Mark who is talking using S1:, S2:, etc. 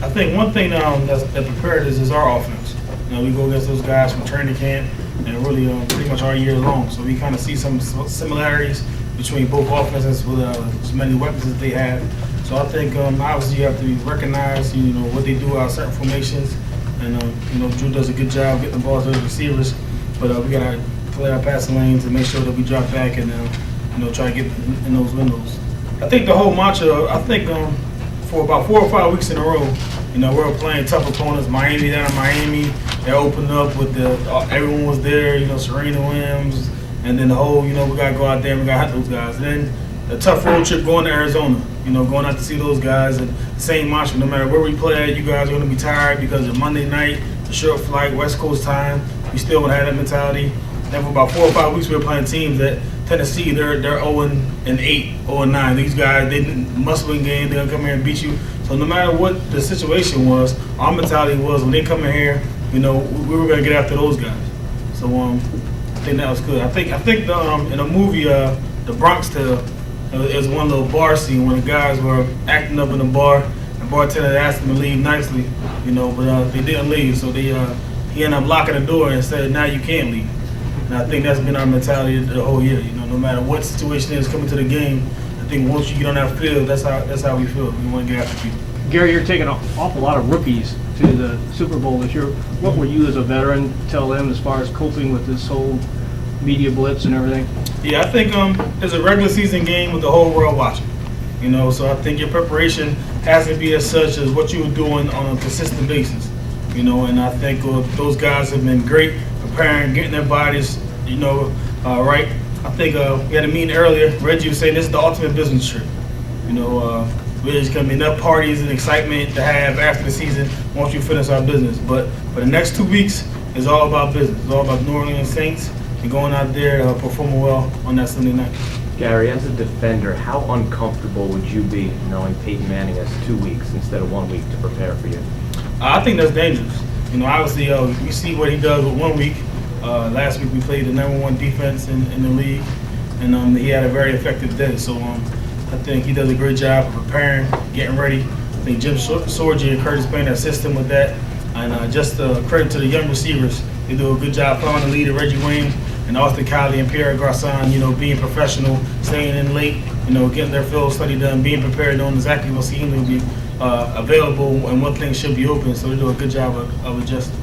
S1: I think one thing that prepared us is our offense. We go against those guys from training camp and really pretty much all year long. So we kind of see some similarities between both offenses with as many weapons as they have. So I think obviously you have to recognize what they do out of certain formations, and Drew does a good job getting the ball to the receivers. But we gotta play our passing lanes and make sure that we drop back and try to get in those windows. I think the whole mantra. I think for about 4 or 5 weeks in a row, we're playing tough opponents. Miami down in Miami, they opened up with everyone was there. Serena Williams, and then the whole we gotta go out there and we gotta hunt those guys. And then the tough road trip going to Arizona. Going out to see those guys, and the same mantra. No matter where we play, you guys are gonna be tired because of Monday night, the short flight, West Coast time. We still would have that mentality. And for about 4 or 5 weeks, we were playing teams that Tennessee, they're 0-8, 0-9. These guys, they must win games. They're gonna come here and beat you. So no matter what the situation was, our mentality was when they come in here, we were gonna get after those guys. So I think that was good. I think in the movie, The Bronx Tale, it was one little bar scene when the guys were acting up in the bar. The bartender asked them to leave nicely, but they didn't leave. So he ended up locking the door and said, "Now you can't leave." And I think that's been our mentality the whole year. No matter what situation is coming to the game, I think once you get on that field, that's how we feel. We want to get after people.
S2: Gary, you're taking an awful lot of rookies to the Super Bowl this year. What will you, as a veteran, tell them as far as coping with this whole media blitz and everything?
S1: Yeah, I think it's a regular season game with the whole world watching. So I think your preparation has to be as such as what you were doing on a consistent basis. And I think those guys have been great preparing, getting their bodies, right. I think we had a meeting earlier. Reggie was saying this is the ultimate business trip. There's going to be enough parties and excitement to have after the season once you finish our business. But for the next 2 weeks, it's all about business. It's all about New Orleans Saints and going out there performing well on that Sunday night.
S3: Gary, as a defender, how uncomfortable would you be knowing Peyton Manning has 2 weeks instead of 1 week to prepare for you?
S1: I think that's dangerous. Obviously, we see what he does with 1 week. Last week we played the #1 defense in the league, and he had a very effective day. So I think he does a great job of preparing, getting ready. I think Jim Sorgi and Curtis Payne assist him with that. And just credit to the young receivers. They do a good job following the leader, Reggie Wayne, and Austin Collie and Pierre Garcon, being professional, staying in late, getting their field study done, being prepared, knowing exactly what scheme will be available and what things should be open. So they do a good job of adjusting.